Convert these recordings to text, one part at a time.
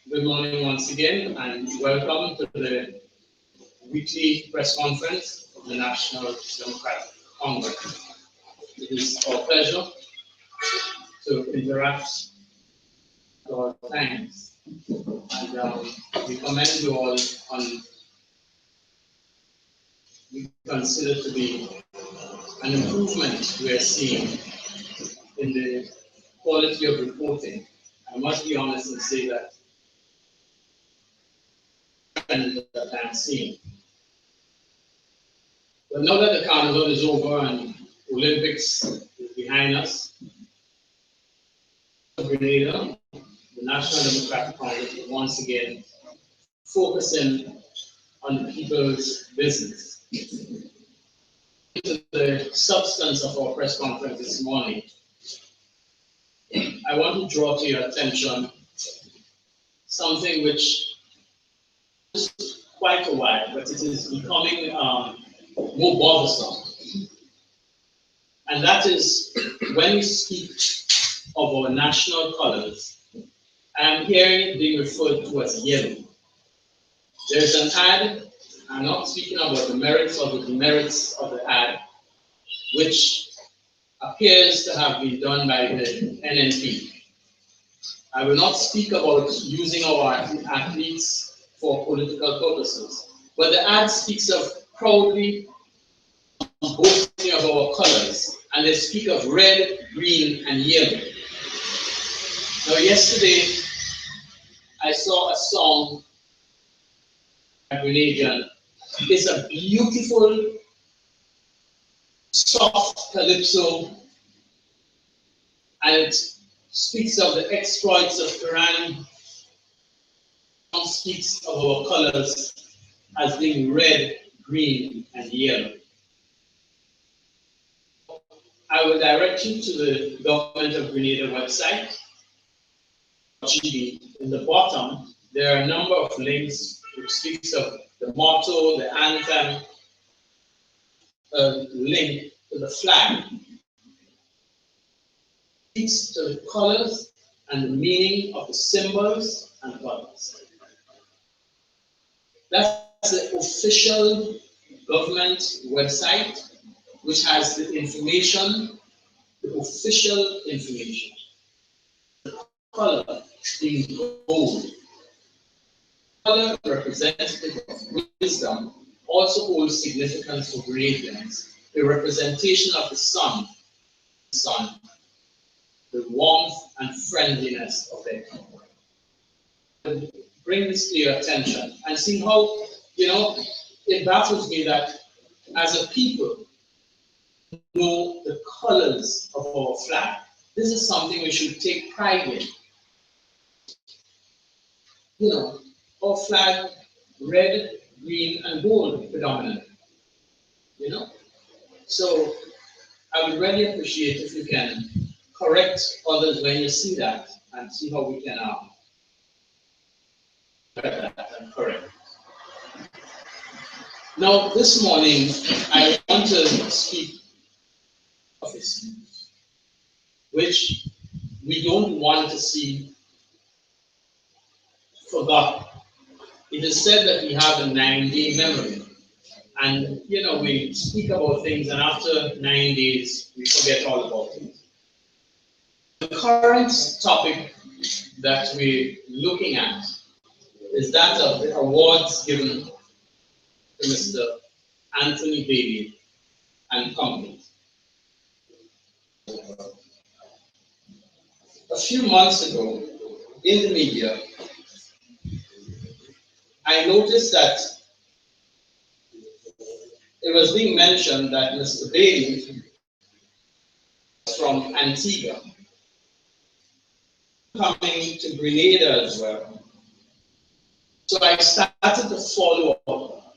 Good morning once again, and welcome to the weekly press conference of the National Democratic Congress. It is our pleasure to interact at all times, and we commend you all on we consider to be an improvement we are seeing in the quality of reporting. I must be honest and say that I'm seeing. But now that the carnival is over and Olympics is behind us, Grenada, the National Democratic Congress is once again focusing on the people's business. To the substance of our press conference this morning, I want to draw to your attention something which is quite a while, but it is becoming more bothersome. And that is when we speak of our national colors, I'm hearing it being referred to as yellow. There's an ad, I'm not speaking about the merits or the demerits of the ad, which appears to have been done by the NNP. I will not speak about using our athletes for political purposes, but the ad speaks of proudly boasting of our colors, and they speak of red, green, and yellow. Now, yesterday, I saw a song by Grenadian. It's a beautiful, soft calypso, and it speaks of the exploits of Quran. It speaks of our colors as being red, green, and yellow. I will direct you to the Government of Grenada website. In the bottom, there are a number of links which speaks of the motto, the anthem, link to the flag. It speaks to the colors and the meaning of the symbols and colors. That's the official government website, which has the information, the official information. The color being gold. Color representative of wisdom also holds significance for Grenadians. The representation of the sun, the warmth and friendliness of it. Bring this to your attention and see how, it baffles me that as a people, know the colors of our flag. This is something we should take pride in. Our flag, red, green, and gold predominantly. So I would really appreciate if you can correct others when you see that and see how we can correct. Now, this morning, I want to speak of this, which we don't want to see forgotten. It is said that we have a 9-day memory. And, we speak about things, and after 9 days, we forget all about it. The current topic that we're looking at is that of the awards given to Mr. Anthony Bailey and company. A few months ago, in the media, I noticed that it was being mentioned that Mr. Bailey was from Antigua, coming to Grenada as well. So I started to follow up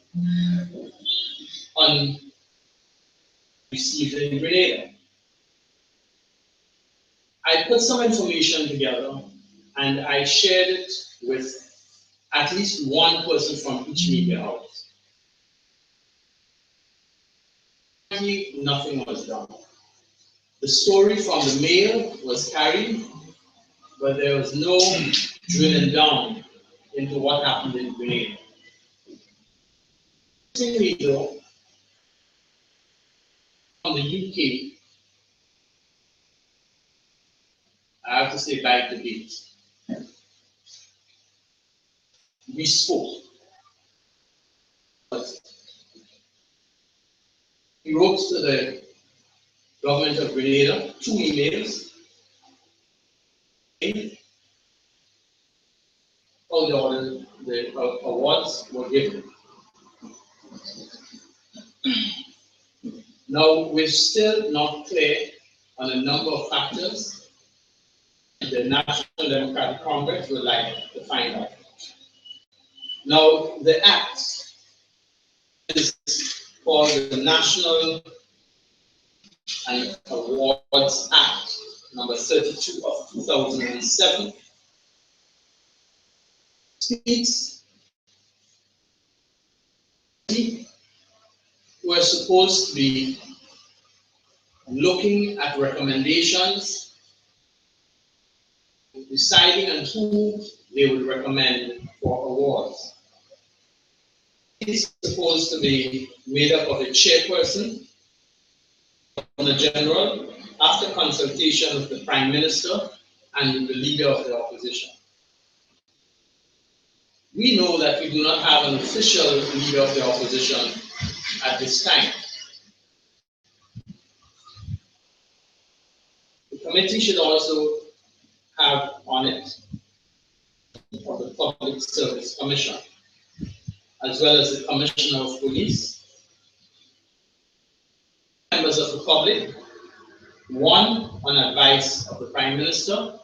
on received in Grenada. I put some information together and I shared it with at least one person from each media house. Nothing was done. The story from the Mail was carried, but there was no drilling down into what happened in Grenada. Interestingly, though, from the UK, I have to say, by the beat. We spoke. He wrote to the government of Grenada 2 emails. How the awards were given. Now, we're still not clear on a number of factors the National Democratic Congress would like to find out. Now, the Act is called the National and Awards Act, number 32 of 2007, speaks. We're supposed to be looking at recommendations, deciding on who they would recommend for awards. It's supposed to be made up of a chairperson, Governor General, after consultation with the Prime Minister and the leader of the opposition. We know that we do not have an official leader of the opposition at this time. The committee should also have on it of the Public Service Commission, as well as the Commissioner of Police, members of the public, one on advice of the Prime Minister,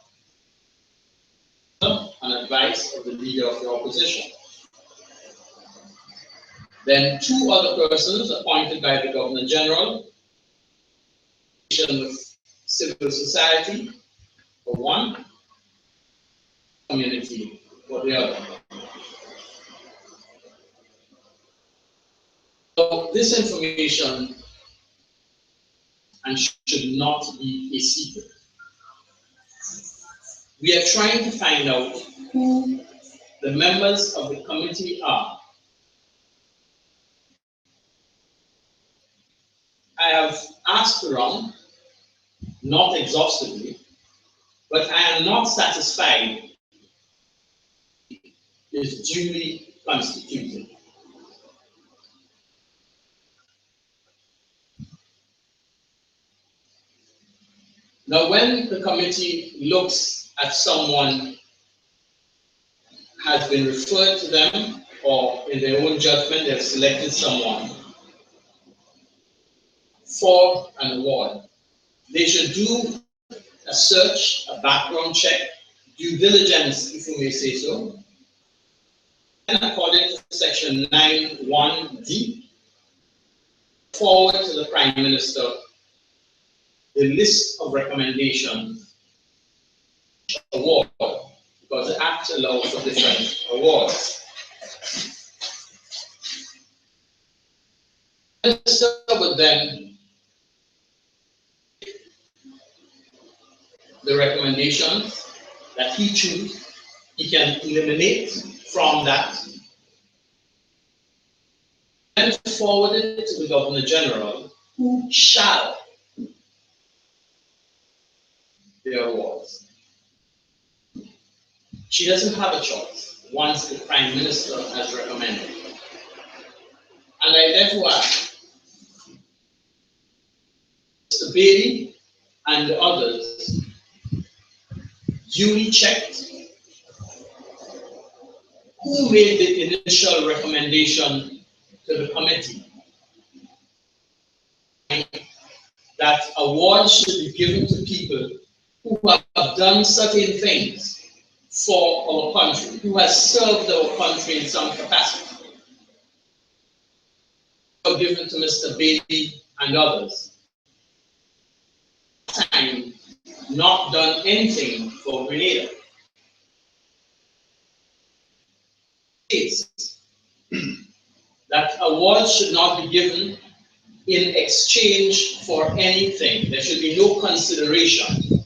on advice of the leader of the opposition. Then 2 other persons appointed by the Governor General, with civil society for one, community for the other. So this information and should not be a secret. We are trying to find out who the members of the committee are. I have asked around, not exhaustively, but I am not satisfied is duly constituted. Now, when the committee looks at someone has been referred to them, or in their own judgment, they've selected someone for an award, they should do a search, a background check, due diligence, if you may say so. And according to section 9(1)(d), forward to the Prime Minister the list of recommendations award, because the Act allows for different awards. The Minister would then the recommendations that he chooses, he can eliminate from that and forward it to the Governor General, who shall the awards. She doesn't have a choice once the Prime Minister has recommended. And I therefore ask Mr. Bailey and the others duly checked who made the initial recommendation to the committee that awards should be given to people who have done certain things for our country, who has served our country in some capacity. Given to Mr. Bailey and others. Time not done anything for Grenada. It's that awards should not be given in exchange for anything. There should be no consideration.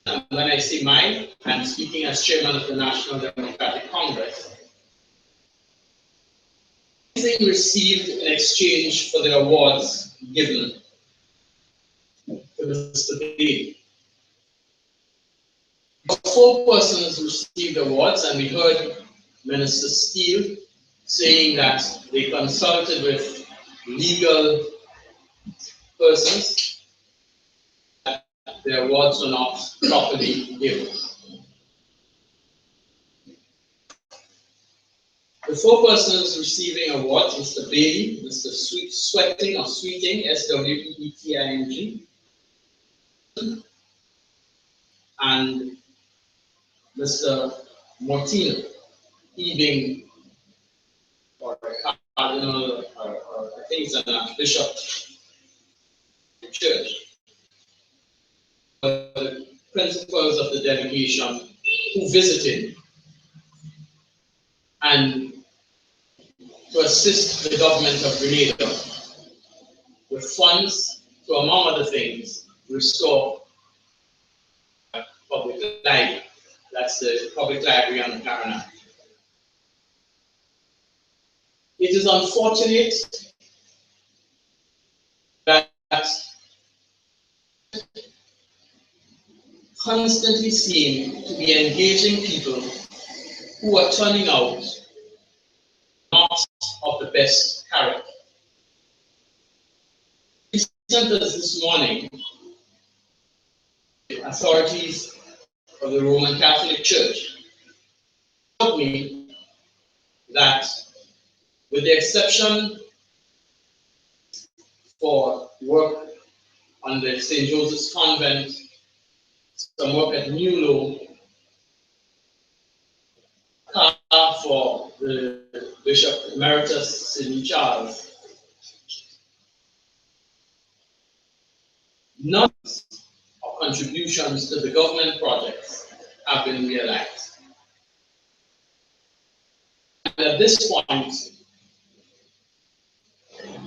And when I say my, I'm speaking as chairman of the National Democratic Congress, anything received in exchange for the awards given to Mr. Bailey. 4 persons received awards, and we heard Minister Steele saying that they consulted with legal persons, that the awards were not properly given. The 4 persons receiving awards, Mr. Bailey, Mr. Sweating or Sweeting, Sweeting, and Mr. Mortino, he being or a cardinal, or I think he's an archbishop of the church, the principals of the delegation who visited and to assist the government of Grenada with funds to, among other things, restore public library. That's the public library on the Carolina. It is unfortunate that constantly seem to be engaging people who are turning out not of the best character. Recent as this morning, the authorities of the Roman Catholic Church told me that, with the exception for work on the St. Joseph's Convent, some work at New Low, car for the Bishop Emeritus Sidney Charles, none of contributions to the government projects have been realized. And at this point,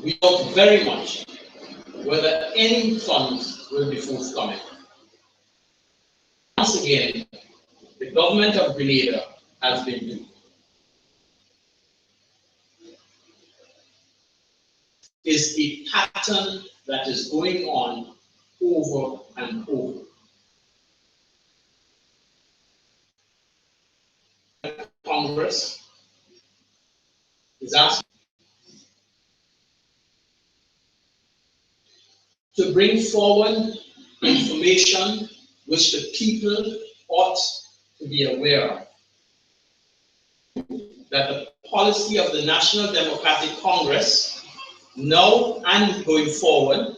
we doubt very much whether any funds will be forthcoming. Once again, the government of Grenada has been duped. Is a pattern that is going on over and over. Congress is asking to bring forward information which the people ought to be aware of. That the policy of the National Democratic Congress, now and going forward,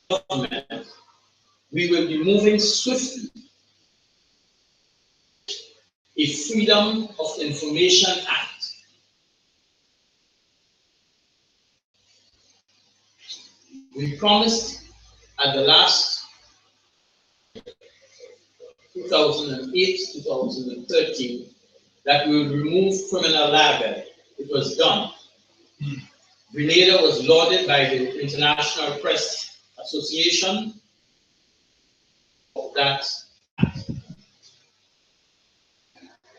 government, we will be moving swiftly a Freedom of Information Act. We promised at the last 2008-2013 that we would remove criminal libel. It was done. Grenada was lauded by the International Press Association that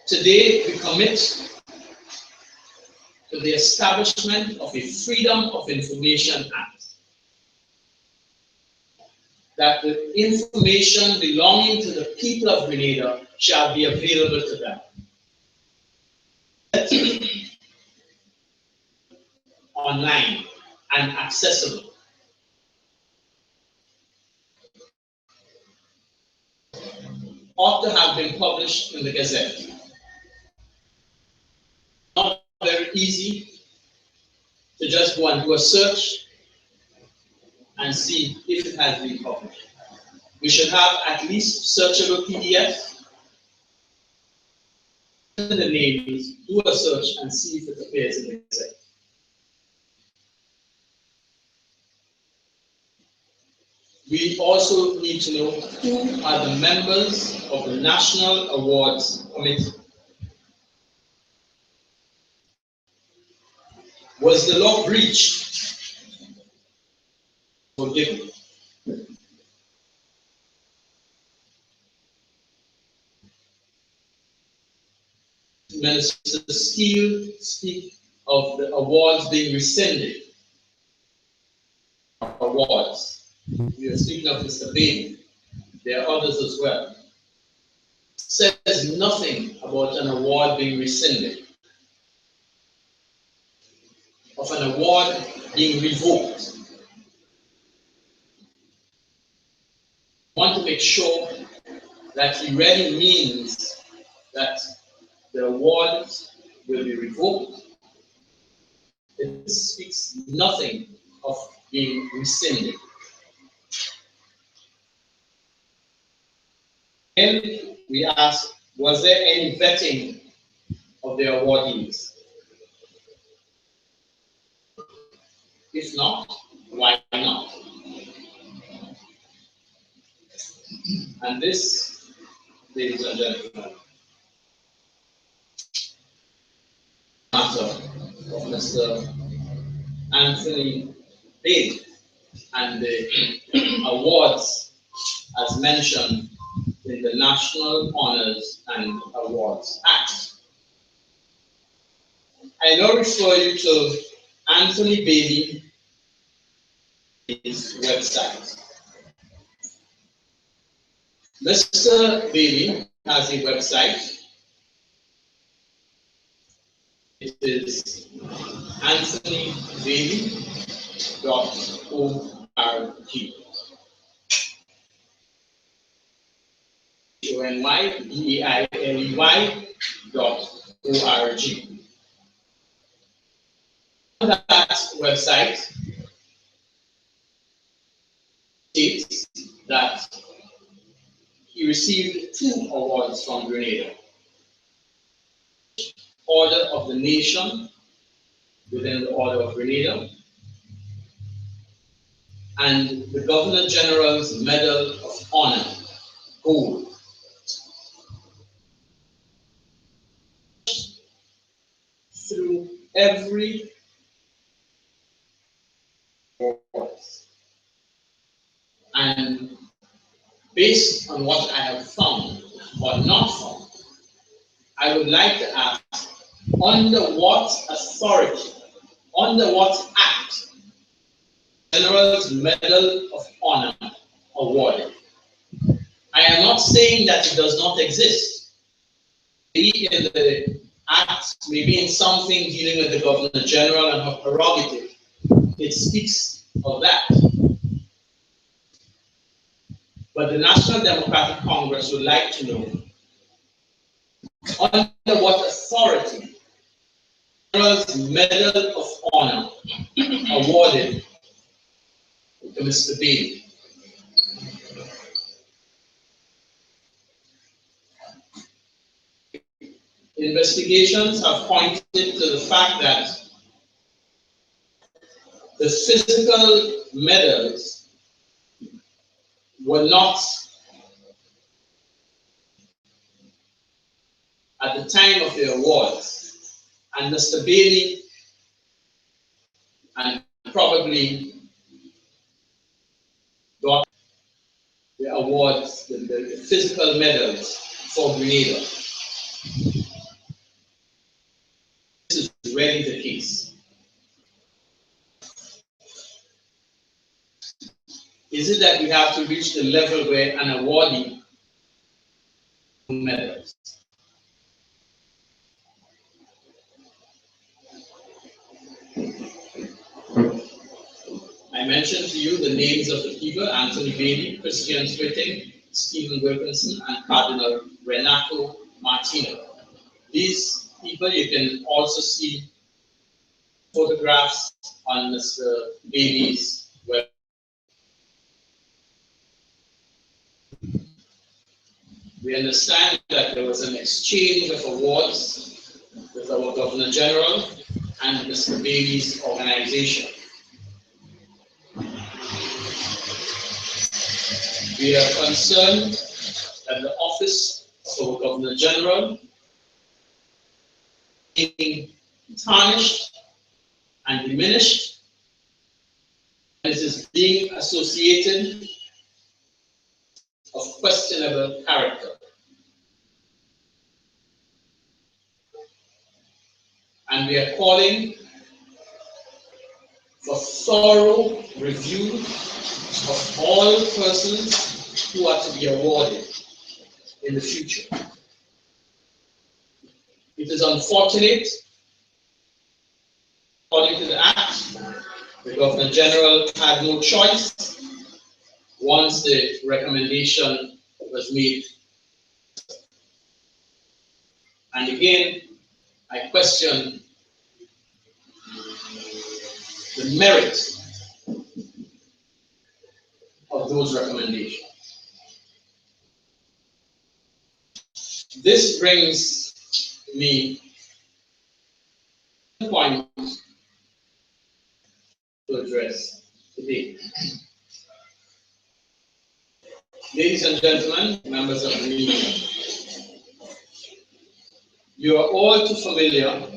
today we commit to the establishment of a Freedom of Information Act. That the information belonging to the people of Grenada shall be available to them. Online and accessible. Ought to have been published in the Gazette. Not very easy to just go and do a search and see if it has been published. We should have at least searchable PDFs. The names, do a search and see if it appears in the Gazette. We also need to know who are the members of the National Awards Committee. Was the law breached? Forgiven. Minister Steele speak of the awards being rescinded. Awards. We are speaking of Mr. Bailey. There are others as well. Says nothing about an award being rescinded, of an award being revoked. I want to make sure that he really means that the award will be revoked. It speaks nothing of being rescinded. Then we ask, was there any vetting of the awardees? If not, why not? And this, ladies and gentlemen, matter of Mr. Anthony Bailey and the awards as mentioned in the National Honors and Awards Act. I now refer you to Anthony Bailey's website. Mr. Bailey has a website. It is anthonybailey.org. ONYBEILEY.org. On that website states that he received 2 awards from Grenada. Order of the Nation within the Order of Grenada, and the Governor General's Medal of Honor, Gold. Through every voice. And based on what I have found or not found, I would like to ask, under what authority, under what act, General's Medal of Honor awarded? I am not saying that it does not exist. Maybe in the act, maybe in something dealing with the Governor General and her prerogative, it speaks of that. But the National Democratic Congress would like to know, under what authority General's Medal of Honor awarded to Mr. Bailey. Investigations have pointed to the fact that the physical medals were not, at the time of the awards, and Mr. Bailey and probably got the awards, the physical medals for Grenada. This is really the case. Is it that we have to reach the level where an awardee medals? I mentioned to you the names of the people: Anthony Bailey, Christian Switting, Stephen Wilkinson, and Cardinal Renato Martino. These people, you can also see photographs on Mr. Bailey's website. We understand that there was an exchange of awards with our Governor General and Mr. Bailey's organization. We are concerned that the office of our Governor General is being tarnished and diminished, and it is being associated of questionable character. and we are calling for thorough review of all persons who are to be awarded in the future. It is unfortunate, according to the Act, the Governor General had no choice once the recommendation was made. And again, I question the merit of those recommendations. This brings me to the point to address today. Ladies and gentlemen, members of the media, you are all too familiar with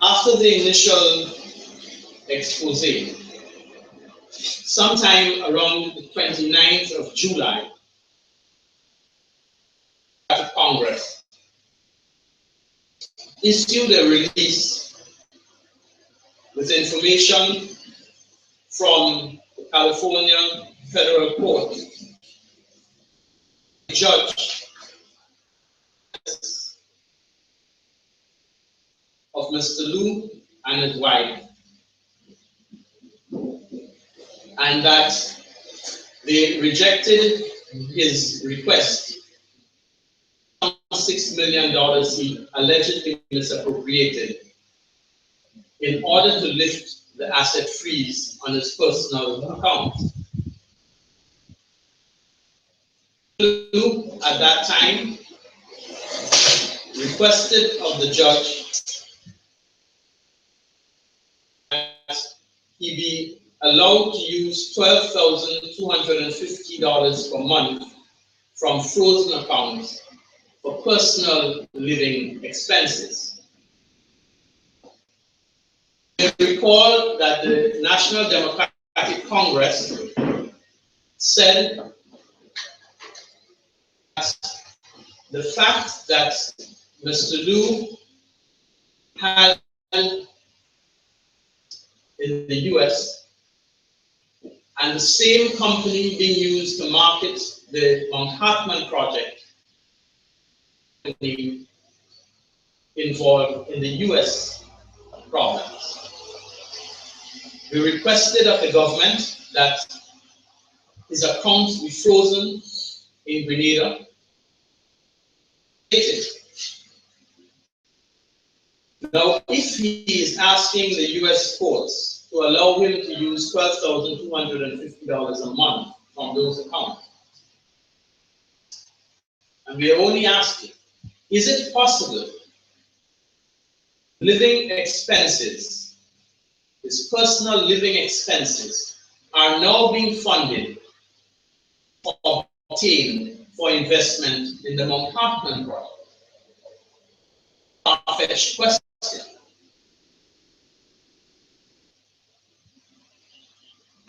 after the initial expose, sometime around the 29th of July, Congress issued a release with information from the California Federal Court. The judge of Mr. Liu and his wife, and that they rejected his request. $6 million he allegedly misappropriated in order to lift the asset freeze on his personal account. Liu, at that time, requested of the judge that he be allowed to use $12,250 per month from frozen accounts for personal living expenses. You recall that the National Democratic Congress said that the fact that Mr. Liu had in the US and the same company being used to market the Manhattan project involved in the US province. We requested of the government that his accounts be frozen in Grenada. Now, if he is asking the US courts to allow him to use $12,250 a month from those accounts, and we are only asking, is it possible living expenses, his personal living expenses, are now being funded or obtained for investment in the Manhattan project? Far-fetched question.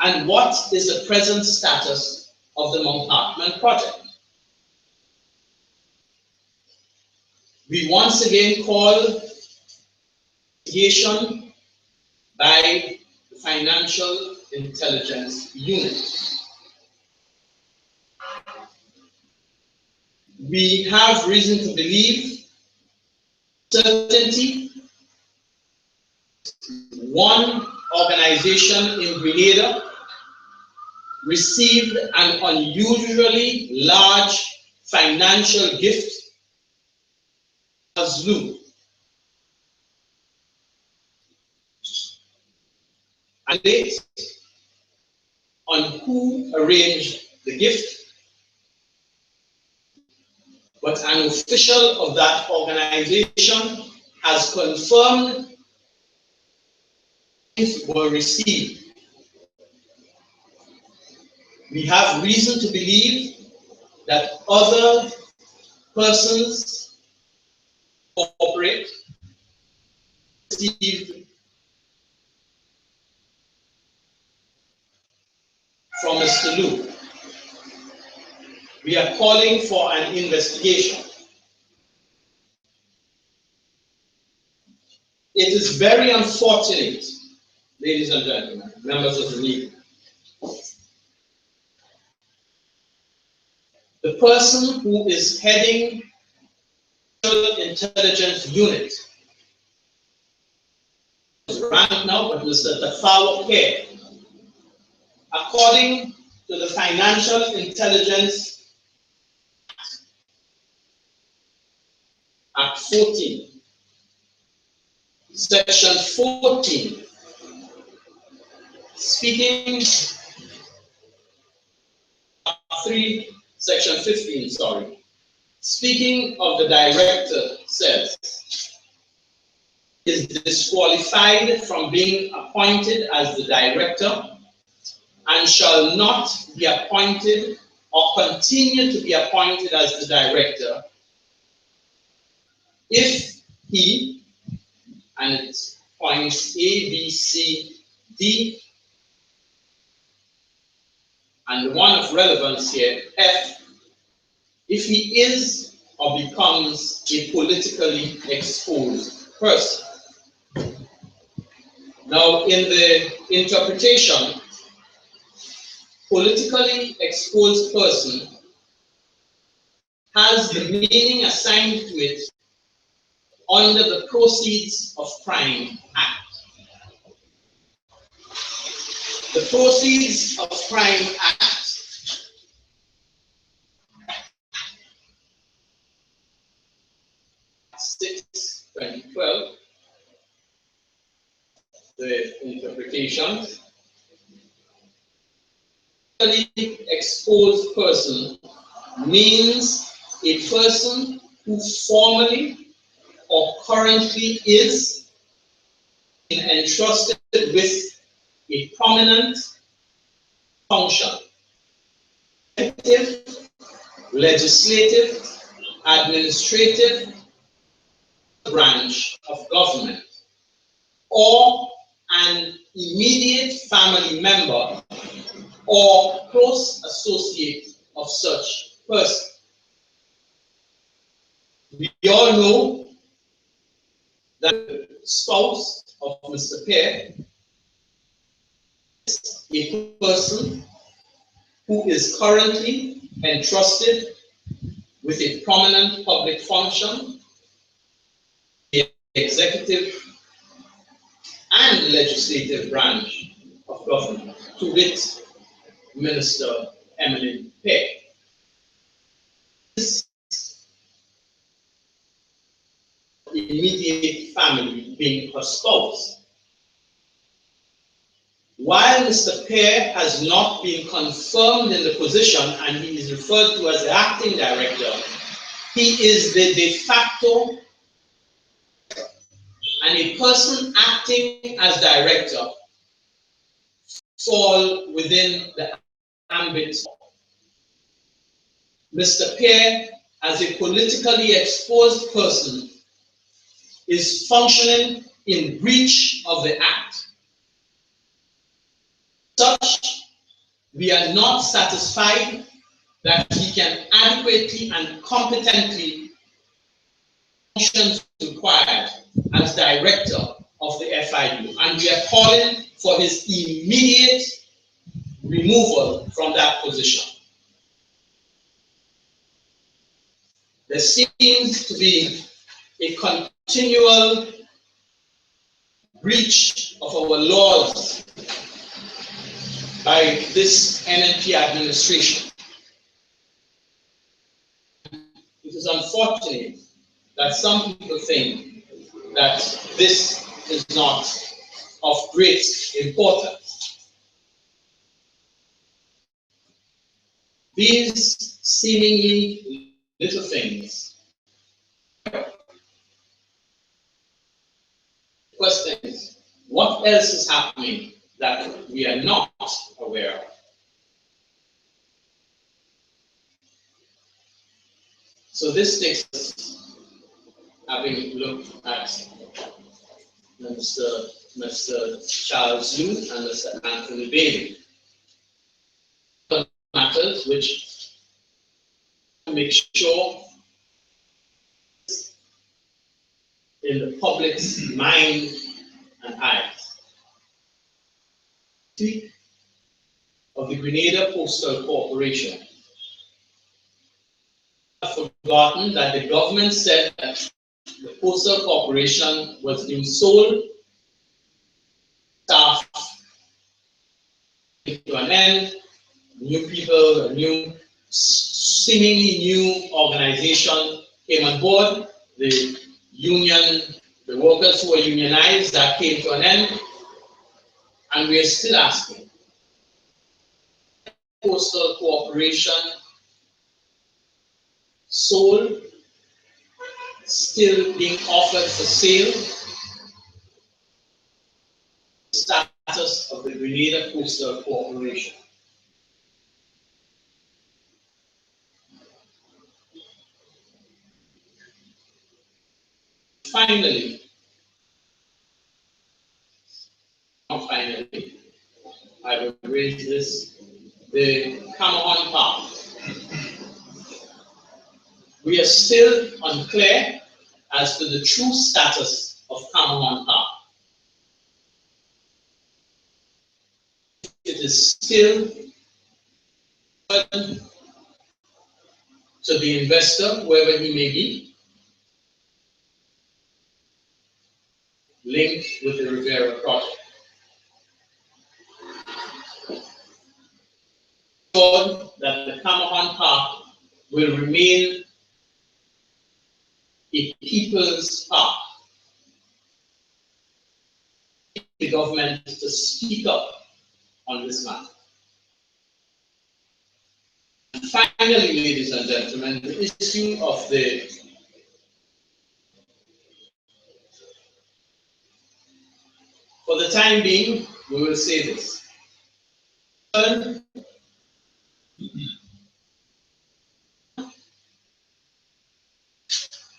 And what is the present status of the Manhattan project? We once again call investigation by the Financial Intelligence Unit. We have reason to believe certainty one organization in Grenada received an unusually large financial gift as Liu. And based on who arranged the gift, but an official of that organization has confirmed it were received. We have reason to believe that other persons cooperate received from Mr. Liu. we are calling for an investigation. It is very unfortunate, ladies and gentlemen, members of the media. The person who is heading the intelligence unit is ranked now, but Mr. Tafawa Care, according to the Financial Intelligence Act 14, Section 14, speaking 3, Section 15, sorry. Speaking of the director, says, is disqualified from being appointed as the director and shall not be appointed or continue to be appointed as the director if he, and it's points A, B, C, D, and the one of relevance here, F, if he is or becomes a politically exposed person. Now, in the interpretation, politically exposed person has the meaning assigned to it under the Proceeds of Crime Act. The Proceeds of Crime Act (6, 2012), the interpretation, politically exposed person means a person who formerly or currently is entrusted with a prominent function, executive, legislative, administrative branch of government, or an immediate family member or close associate of such person. We all know that the spouse of Mr. Pear is a person who is currently entrusted with a prominent public function, the executive and legislative branch of government, to wit, Minister Emily Pear. This immediate family being her spouse. While Mr. Pear has not been confirmed in the position and he is referred to as the acting director, he is the de facto, and a person acting as director fall within the ambit. Mr. Pear, as a politically exposed person, is functioning in breach of the Act. Such, we are not satisfied that he can adequately and competently function required as director of the FIU, and we are calling for his immediate removal from that position. There seems to be a continual breach of our laws by this NNP administration. It is unfortunate that some people think that this is not of great importance. These seemingly little things. The question is, what else is happening that we are not aware of? So this takes us, having looked at Mr. Charles Yu and Mr. Anthony Bailey, matters which to make sure in the public's mind and eyes. Of the Grenada Postal Corporation. I've forgotten that the government said that the Postal Corporation was being sold, staff to an end, new people, a new, seemingly new organization came on board, the union, the workers who were unionized, that came to an end, and we are still asking. Postal Corporation sold, still being offered for sale, the status of the Grenada Postal Corporation. Finally, I will raise this, the Cameron Park. We are still unclear as to the true status of Cameron Park. It is still open to the investor, whoever he may be, linked with the Rivera project. That the Cameron Park will remain a people's park. The government to speak up on this matter. And finally, ladies and gentlemen, the issue of the for the time being, we will say this.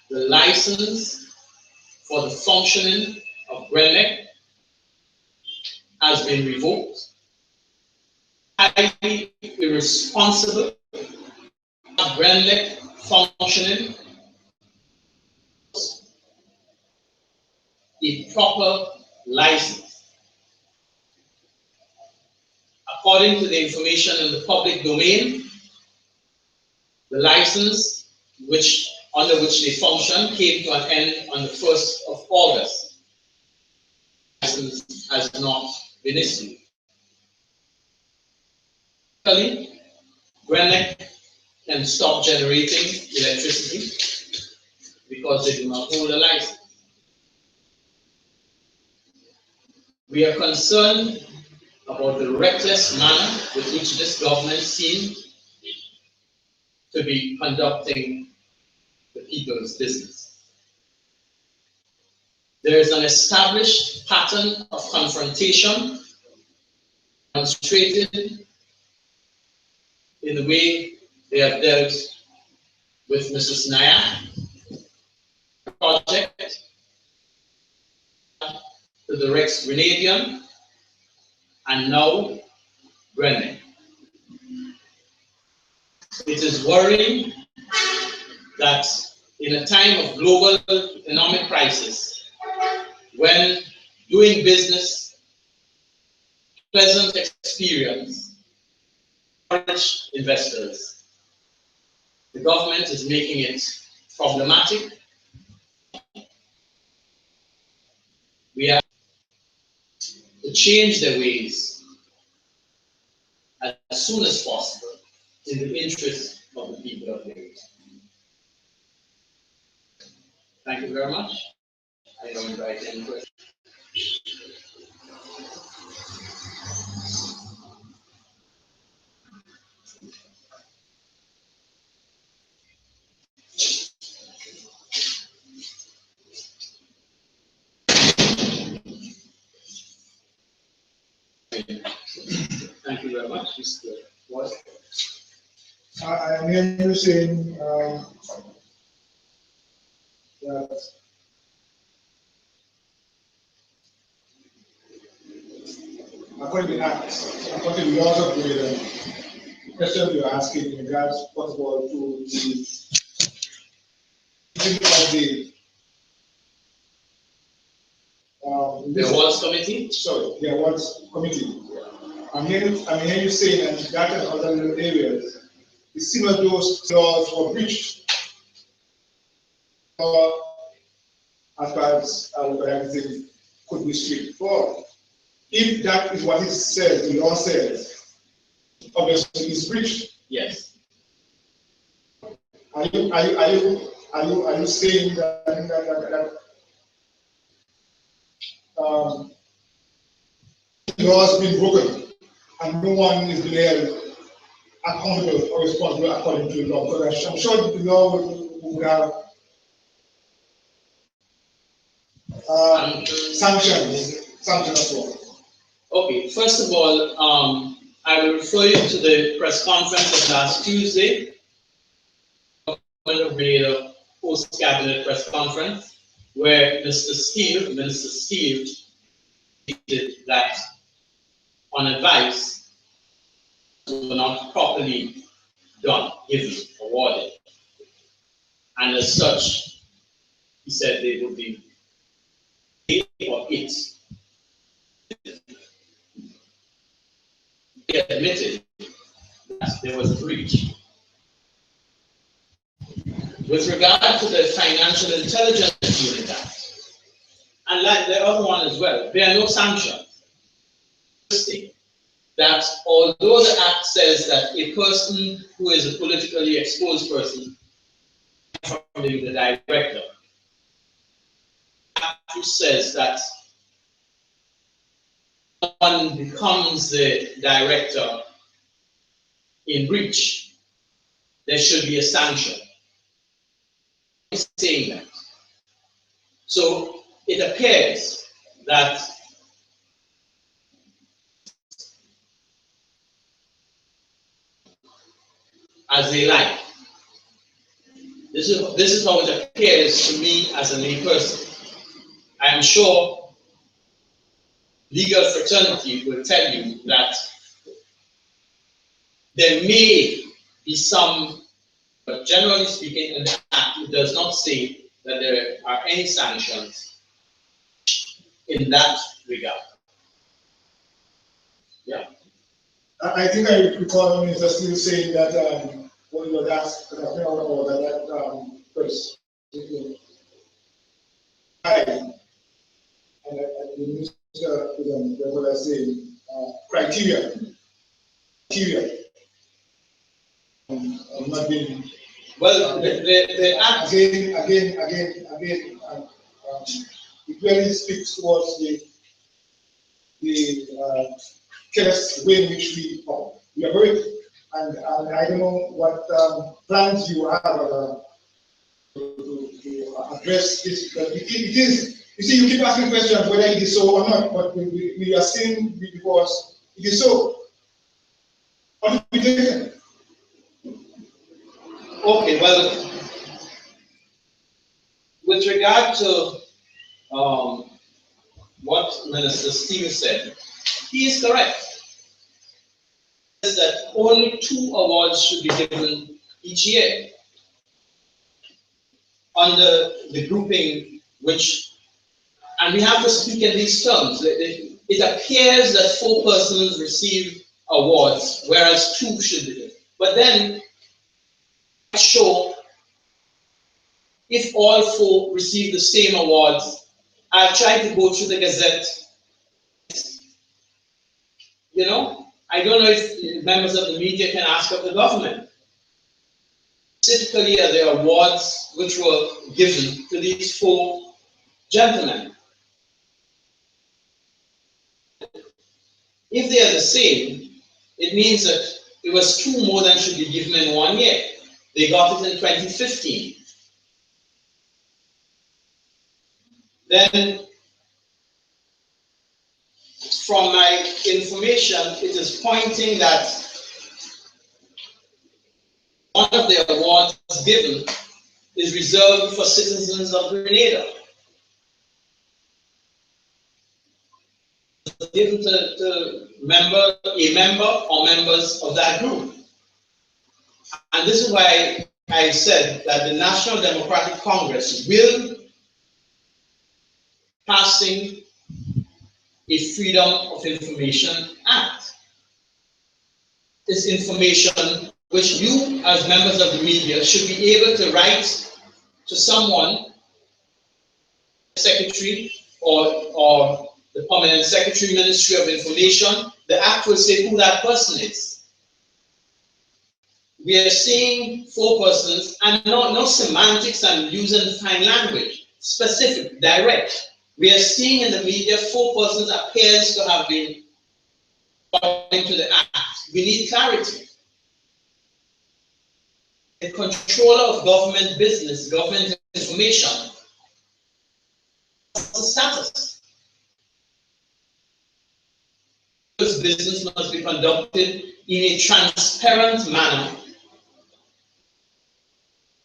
The license for the functioning of Grenlec has been revoked. Highly irresponsible of Grenlec functioning a proper license. According to the information in the public domain, the license under which they function came to an end on the 1st of August. The license has not been issued. Grenlec can stop generating electricity because they do not hold a license. We are concerned about the reckless manner with which this government seems to be conducting the people's business. There is an established pattern of confrontation demonstrated in the way they have dealt with Mrs. Naya project, to the Rex Grenadian, and now Grenlec. It is worrying that in a time of global economic crisis, when doing business, pleasant experience, encourage investors, the government is making it problematic. We have to change their ways as soon as possible in the interest of the people of Lagos. Thank you very much. I don't invite any questions. Thank you very much, Mr. What? I am hearing you saying that according to the laws of Grenada, question you're asking in regards, first of all, to the The awards committee? sorry, the awards committee. I'm hearing you saying that that and other areas, it seems that those laws were breached. As far as everything could be straightforward. If that is what it says, the law says, obviously it's breached. Yes. Are you saying that the law has been broken and no one is being held accountable or responsible according to the law? Because I'm sure the law would have sanctions as well. Okay, first of all, I will refer you to the press conference of last Tuesday, the post-cabinet press conference, where Minister Steve stated that on advice were not properly done, given, awarded. And as such, he said they would be paid for it. He admitted that there was a breach. With regard to the Financial Intelligence Unit Act, and like the other one as well, there are no sanctions. That although the act says that a person who is a politically exposed person from the director, the act says that one becomes the director in breach, there should be a sanction. It's saying that. So it appears that as they like. This is how it appears to me as a layperson. I am sure legal fraternity will tell you that there may be some, but generally speaking, in the Act, it does not say that there are any sanctions in that regard. Yeah. I think I recall Mr. Steele saying that when you were asked that first, and the minister was saying criteria not being well the act again it really speaks towards the careless way in which we operate, and I don't know what plans you have to address this, but it is. You see, you keep asking questions whether it is so or not, but we are saying because it is so. What do you think? Okay, well, with regard to what Minister Steve said, he is correct. He says that only 2 awards should be given each year under the grouping which, and we have to speak in these terms. It appears that 4 persons receive awards, whereas 2 should be given. But then, I show if all 4 receive the same awards, I've tried to go through the Gazette. You know, I don't know if members of the media can ask of the government. Specifically, are there awards which were given to these 4 gentlemen? If they are the same, it means that it was 2 more than should be given in 1 year. They got it in 2015. Then, from my information, it is pointing that one of the awards given is reserved for citizens of Grenada. It's given to a member or members of that group. And this is why I said that the National Democratic Congress will passing a Freedom of Information Act. This information which you as members of the media should be able to write to someone, secretary or the permanent secretary, Ministry of Information. The act will say who that person is. We are seeing 4 persons, and no semantics and using fine language, specific, direct. We are seeing in the media 4 persons appears to have been according to the act. We need clarity. The controller of government business, government information, what's the status? This business must be conducted in a transparent manner.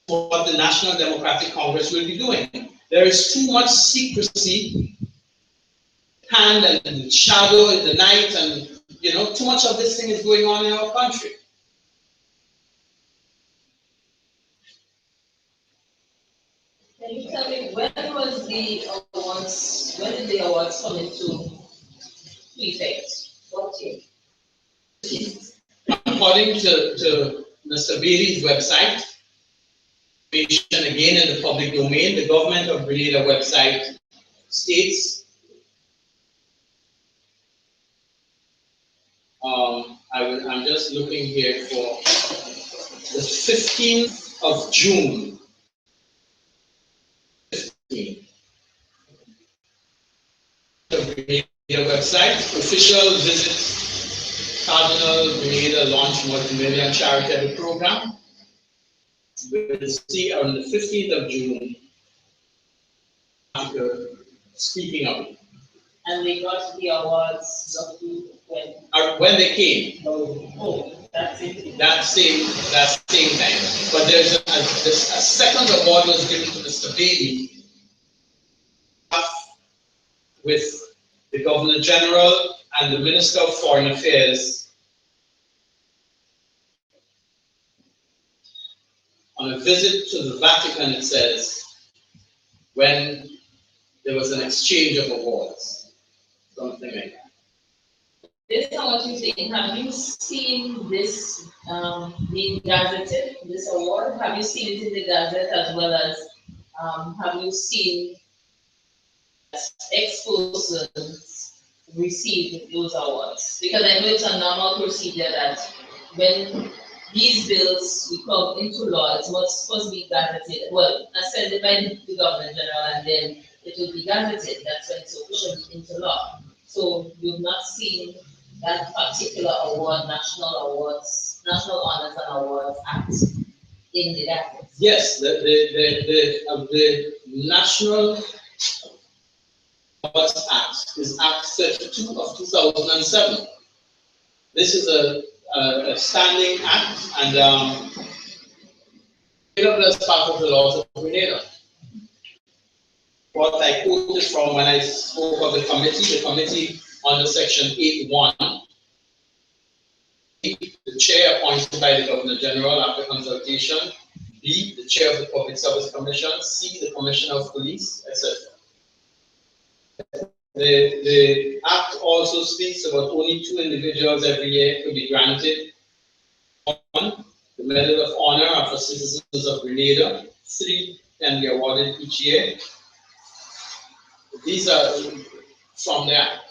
What the National Democratic Congress will be doing. There is too much secrecy, hand and shadow in the night, and too much of this thing is going on in our country. Can you tell me when was the awards? When did the awards come into effect? What year? According to Mr. Bailey's website, again in the public domain, the government of Grenada website states, I'm just looking here for the 15th of June. 15th. The Grenada website, official visit, Cardinal Grenada launch multi-million charitable program. We'll see on the 15th of June, after speaking of it. And they got the awards When they came. Oh, that's it. That same time. But there's a second award was given to Mr. Bailey with the Governor General and the Minister of Foreign Affairs on a visit to the Vatican, it says, when there was an exchange of awards, something like that. Based on what you're saying, have you seen this being gazetted, this award? Have you seen it in the Gazette, as well as have you seen ex-persons receive those awards? Because I know it's a normal procedure that when these bills become into law, it's what's supposed to be gazetted. Well, ascended by the Governor General, and then it will be gazetted. That's when it's officially into law. So you've not seen that particular award, National Honors and Awards Act in the Gazette. Yes, the National Awards Act is Act 32 of 2007. This is a standing act, and as part of the laws of Grenada. What I quoted from when I spoke of the committee under section 8.1, the chair appointed by the Governor General after consultation, B, the chair of the Public Service Commission, C, the Commissioner of Police, etc. The Act also speaks about only 2 individuals every year could be granted. 1, the Medal of Honor for citizens of Grenada. 3 can be awarded each year. These are from the Act.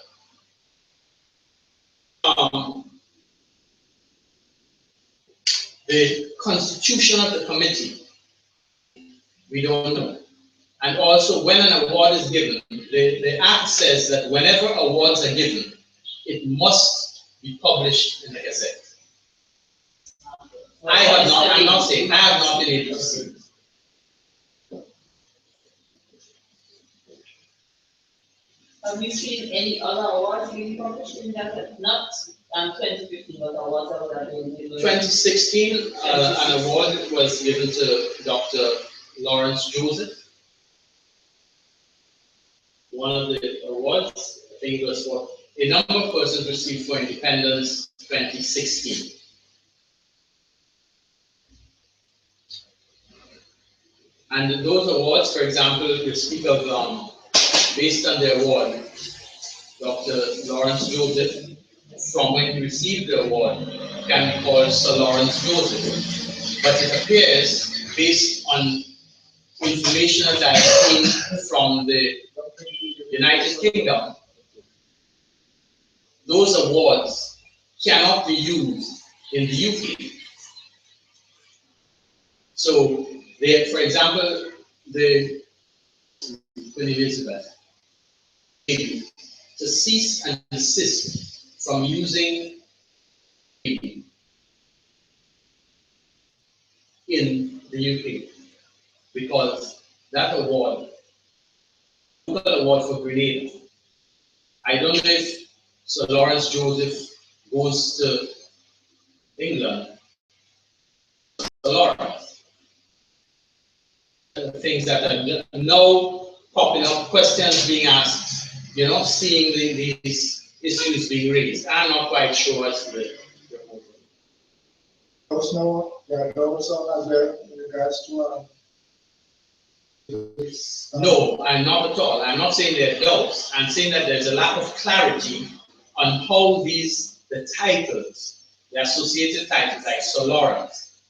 The constitution of the committee, we don't know. And also, when an award is given, the Act says that whenever awards are given, it must be published in the Gazette. I'm not saying, I have not been able to see it. Have you seen any other awards being published in Gazette? Not 2015, but awards that would have been given. 2016, an award was given to Dr. Lawrence Joseph. One of the awards, I think it was for a number of persons received for independence 2016. And those awards, for example, you speak of, based on the award, Dr. Lawrence Joseph, from when he received the award, can be called Sir Lawrence Joseph. But it appears, based on information that I have seen from the United Kingdom, those awards cannot be used in the UK. So, for example, the Queen Elizabeth, to cease and desist from using in the UK, because that award, local award for Grenada, I don't know if Sir Lawrence Joseph goes to England. Sir Lawrence, things that are now popping up, questions being asked, seeing these issues being raised. I'm not quite sure as to the There are doubts as well in regards to No, I'm not at all. I'm not saying there are doubts. I'm saying that there's a lack of clarity on how the titles, the associated titles like Sir Lawrence,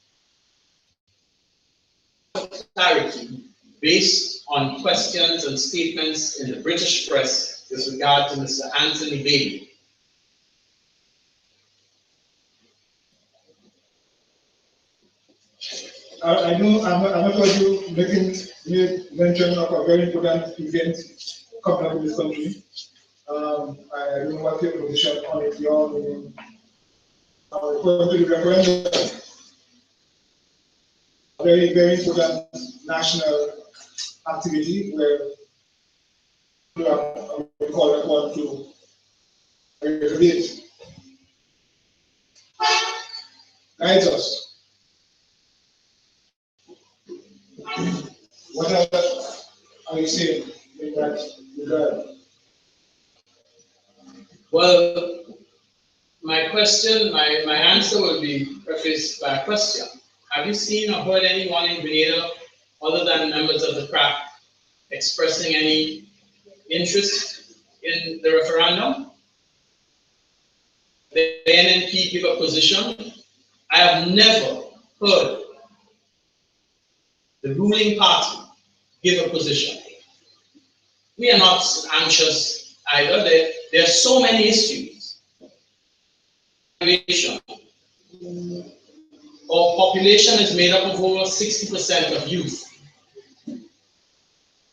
clarity based on questions and statements in the British press with regard to Mr. Anthony Bailey. I know I'm not sure you made mention of a very important event coming up in this country. I don't know what your position on it. You're referring to the referendum. A very, very important national activity where people are called upon to regulate. Guide us. What are you saying in that regard? Well, my question, my answer will be prefaced by a question. Have you seen or heard anyone in Grenada, other than members of the craft, expressing any interest in the referendum? The NNP give a position. I have never heard the ruling party give a position. We are not anxious either. There are so many issues. Our population is made up of over 60% of youth.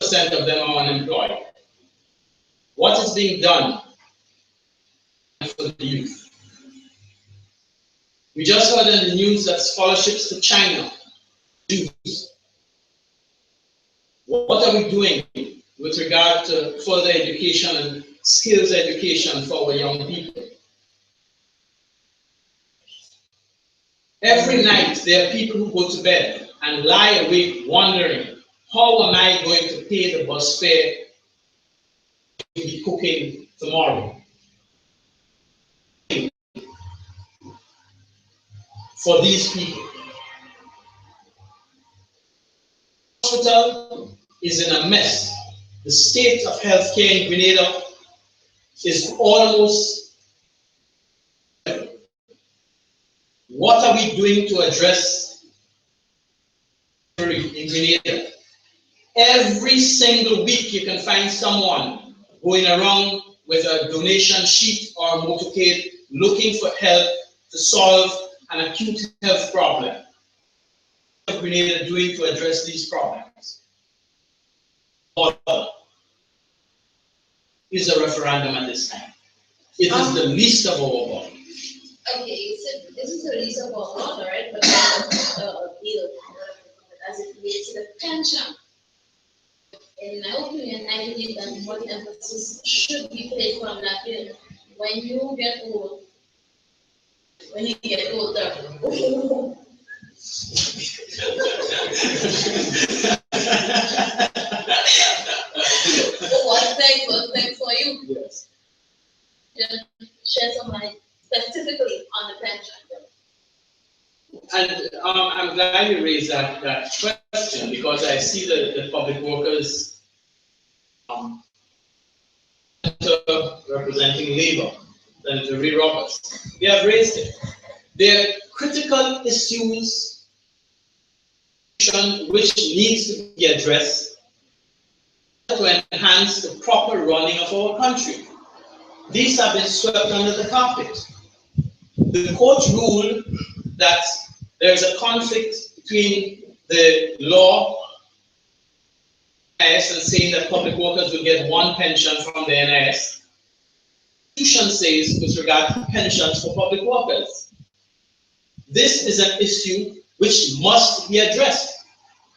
60% of them are unemployed. What is being done for the youth? We just heard in the news that scholarships to China, youth. What are we doing with regard to further education and skills education for our young people? Every night there are people who go to bed and lie awake wondering, how am I going to pay the bus fare to be cooking tomorrow? For these people. The hospital is in a mess. The state of healthcare in Grenada is almost. What are we doing to address in Grenada? Every single week you can find someone going around with a donation sheet or a motorcade looking for help to solve an acute health problem. What are Grenada doing to address these problems? Order is a referendum at this time. It is the least of our order. Okay, so this is the least of our order, right? But deal as it relates to the pension. In my opinion, I believe that more emphasis should be placed on that bill. When you get old, when you get older. So what's next for you? Yes. Just share some light specifically on the pension. And I'm glad you raised that question, because I see the public workers representing Labour, Senator Ray Roberts, they have raised it. There are critical issues which needs to be addressed to enhance the proper running of our country. These have been swept under the carpet. The court ruled that there is a conflict between the law and saying that public workers will get one pension from the NIS. The Constitution says with regard to pensions for public workers. This is an issue which must be addressed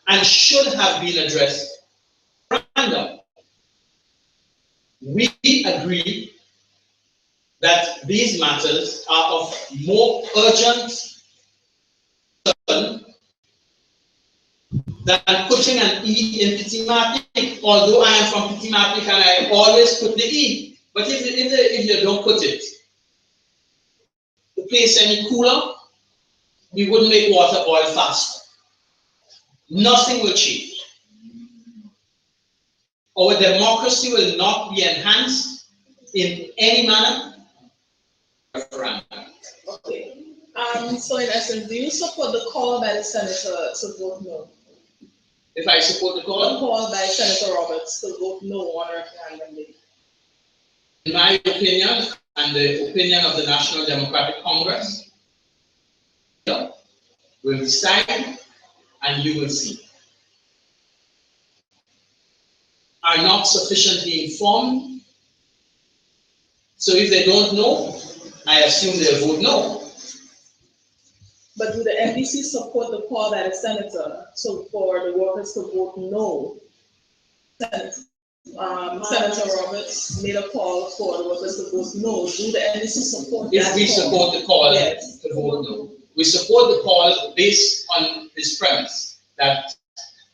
and should have been addressed random. We agree that these matters are of more urgent concern than putting an E in Pitimatic, although I am from Pitimatic and I always put the E. But if you don't put it, the place any cooler, we wouldn't make water boil faster. Nothing will change. Our democracy will not be enhanced in any manner. Okay. So in essence, do you support the call by the senator to vote no? If I support the The call, call by Senator Roberts to vote no on referendum day. in my opinion, and the opinion of the National Democratic Congress, will decide and you will see. Are not sufficiently informed. So if they don't know, I assume they'll vote no. But do the NDC support the call by the senator for the workers to vote no? Senator Roberts made a call for the workers to vote no. Do the NDC support If that we call? support the call Yes. to vote no, we support the call based on his premise that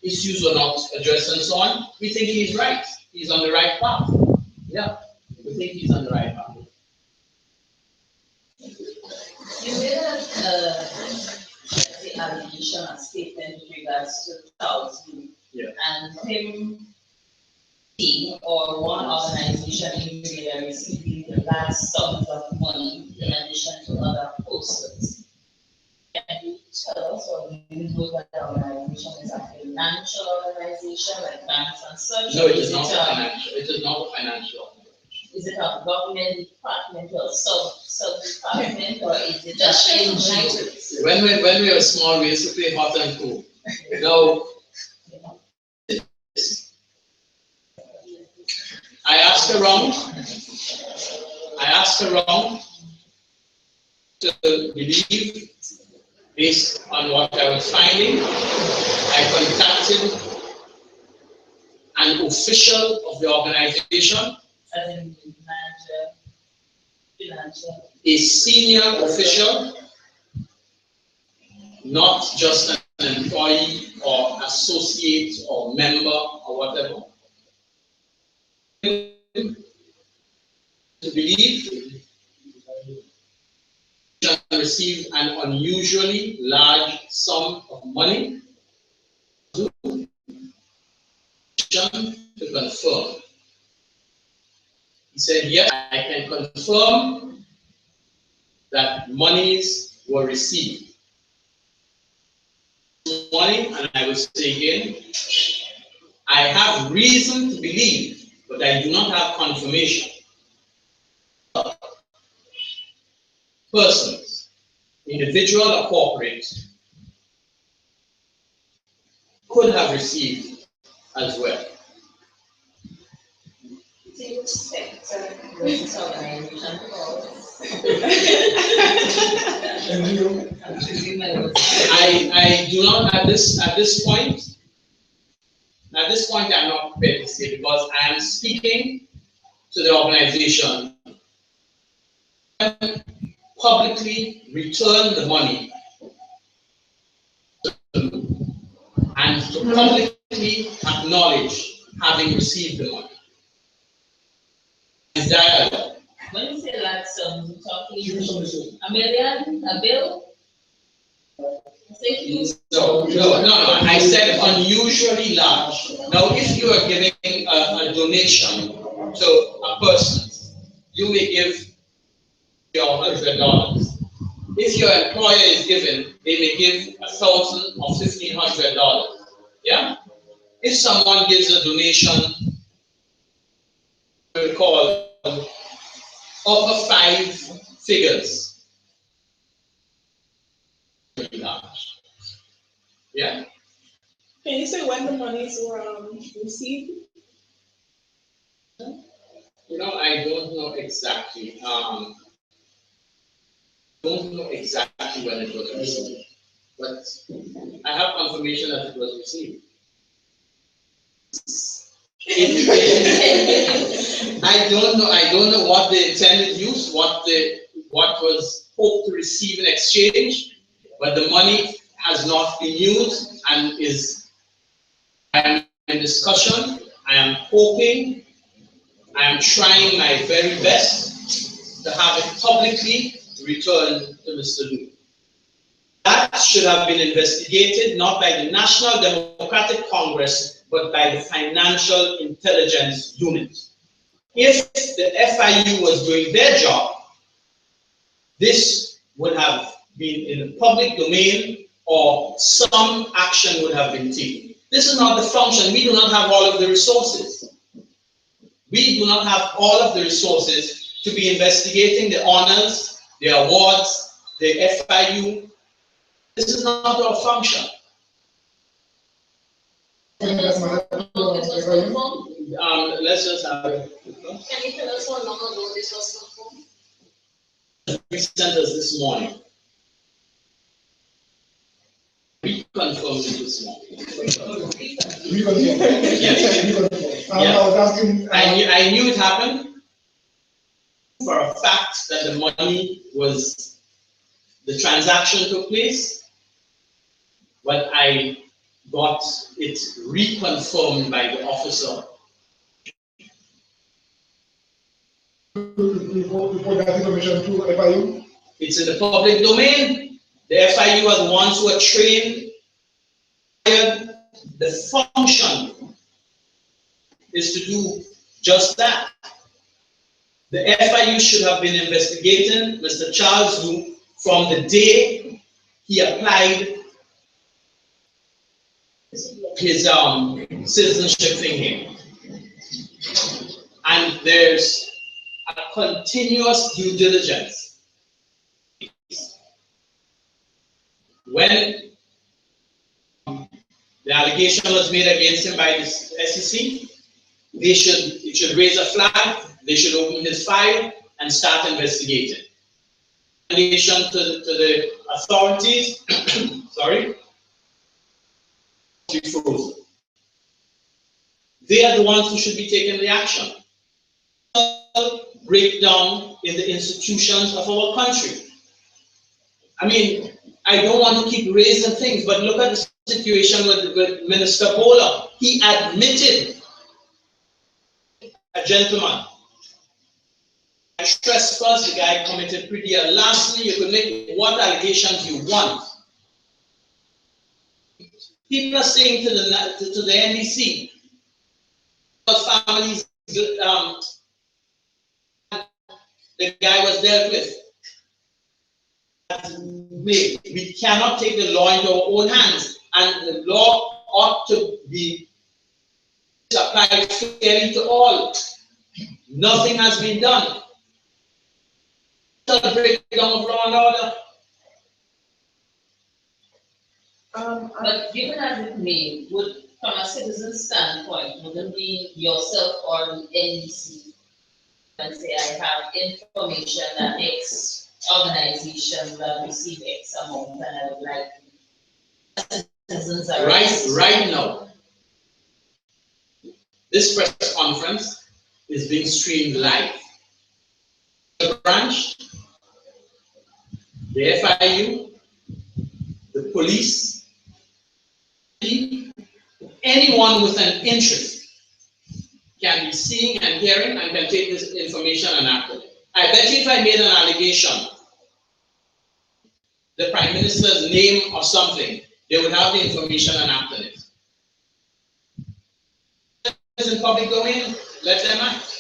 issues were not addressed and so on. We think he's right. He's on the right path. Yeah, we think he's on the right path. You made the allegation, a statement with regards to Charles Group. Yeah. And him or one organization in Nigeria receiving the large sums of money in addition to other posters. Can you tell us, or do you know that the organization is a financial organization like banks and such? No, it is not a financial. It is not a financial organization. Is it a government department or sub-department, or is it Just an shed some light NGO? on it. When we were small, we used to play hot and cool. Now, I asked around to believe based on what I was finding. I contacted an official of the organization, As in financial. a senior official, not just an employee or associate or member or whatever. To believe shall receive an unusually large sum of money to confirm. He said, yes, I can confirm that monies were received. Money, and I will say again, I have reason to believe, but I do not have confirmation. Persons, individual or corporate, could have received as well. Do you expect this organization called? I do not at this point. At this point, I'm not prepared to say because I am speaking to the organization publicly return the money and to publicly acknowledge having received the money. Dialogue. When you say large sums, you're talking $1 million, a bill? No. I said unusually large. Now, if you are giving a donation to a person, you may give your $100. If your employer is giving, they may give $1,000 or $1,500. Yeah. If someone gives a donation, we'll call upper 5 figures. Yeah. Can you say when the monies were received? I don't know exactly. Don't know exactly when it was received, but I have confirmation that it was received. I don't know what the intended use, what was hoped to receive in exchange, but the money has not been used and I am in discussion. I am hoping, I am trying my very best to have it publicly returned to Mr. Lu. That should have been investigated not by the National Democratic Congress, but by the Financial Intelligence Unit. If the FIU was doing their job, this would have been in the public domain or some action would have been taken. This is not the function. We do not have all of the resources. We do not have all of the resources to be investigating the honors, the awards, the FIU. This is not our function. Let's just have it. Can you tell us how long ago this was confirmed? We sent us this morning. We confirmed it this morning. Yes. I was asking. I knew it happened for a fact that the money was, the transaction took place, but I got it reconfirmed by the officer. Report that information to FIU? It's in the public domain. The FIU are the ones who are trained. The function is to do just that. The FIU should have been investigating Mr. Charles Lu from the day he applied his citizenship thing here. And there's a continuous due diligence. When the allegation was made against him by the SEC, it should raise a flag, they should open his file and start investigating. In relation to the authorities, sorry, they are the ones who should be taking the action. Breakdown in the institutions of our country. I mean, I don't want to keep raising things, but look at the situation with Minister Bola. He admitted, a gentleman, I stress first, the guy committed pretty. Lastly, you could make what allegations you want. People are saying to the NDC, families, the guy was dealt with. We cannot take the law into our own hands, and the law ought to be applied fairly to all. Nothing has been done. It's a breakdown of law and order. But given as it may, from a citizen standpoint, wouldn't be yourself or the NDC and say, I have information that X organization will receive X amount and I would like citizens are right now, this press conference is being streamed live. The branch, the FIU, the police, anyone with an interest can be seeing and hearing and can take this information and act on it. I bet you if I made an allegation the Prime Minister's name or something, they would have the information and act on it. It's in public domain, let them act.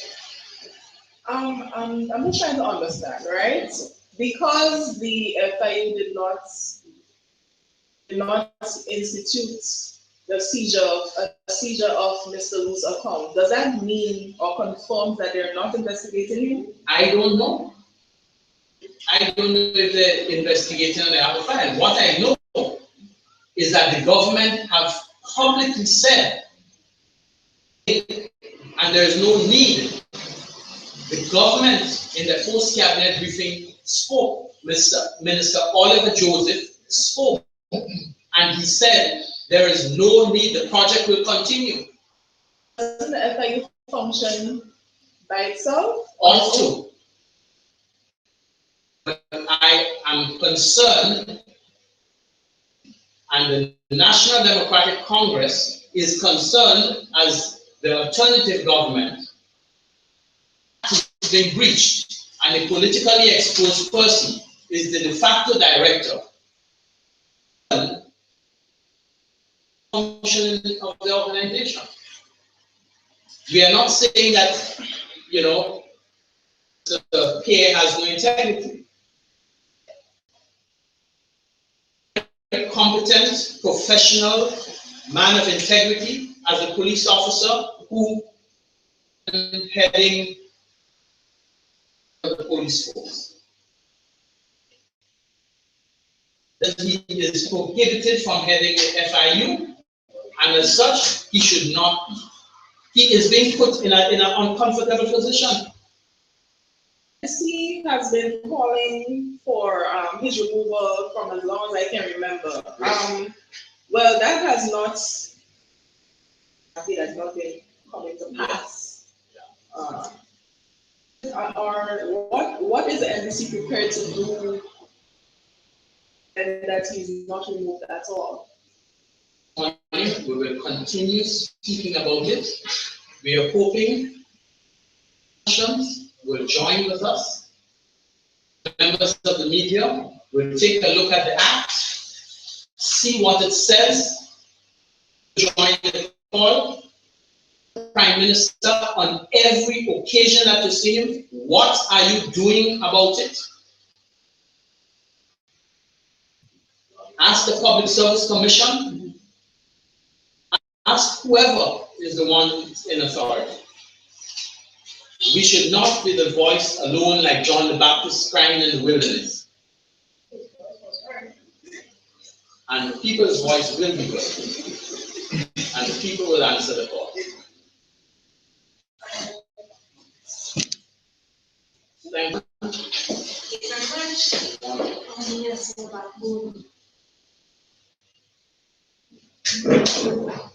I'm just trying to understand, right? Because the FIU did not institute the seizure of Mr. Lu's account, does that mean or confirm that they're not investigating him? I don't know. I don't know if they're investigating on the other file. What I know is that the government have publicly said, and there is no need. The government in the post-cabinet briefing spoke. Minister Oliver Joseph spoke, and he said there is no need, the project will continue. Doesn't the FIU function by itself? Also, but I am concerned, and the National Democratic Congress is concerned as the alternative government has been breached, and a politically exposed person is the de facto director functioning of the organization. We are not saying that, the PA has no integrity. A competent, professional man of integrity as a police officer who is heading the police force. That he is prohibited from heading the FIU, and as such, he should not be. He is being put in an uncomfortable position. NDC has been calling for his removal from as long as I can remember. Well, that has not been coming to pass. Or what is the NDC prepared to do, and that he's not removed at all? We will continue speaking about it. We are hoping will join with us. Members of the media will take a look at the act, see what it says, join the call. Prime Minister, on every occasion that you see him, what are you doing about it? Ask the Public Service Commission, ask whoever is the one in authority. We should not be the voice alone like John the Baptist crying in the wilderness. And the people's voice will be heard. And the people will answer the call. Thank you.